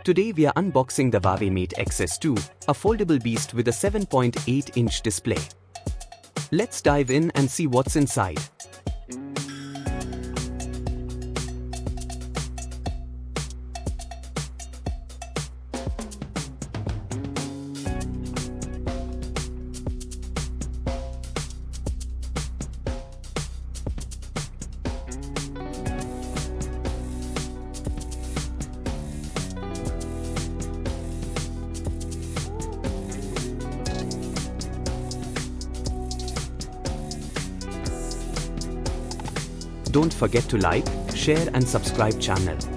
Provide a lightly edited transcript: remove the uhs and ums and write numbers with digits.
Today we are unboxing the Huawei Mate Xs 2, a foldable beast with a 7.8-inch display. Let's dive in and see what's inside. Don't forget to like, share and subscribe channel.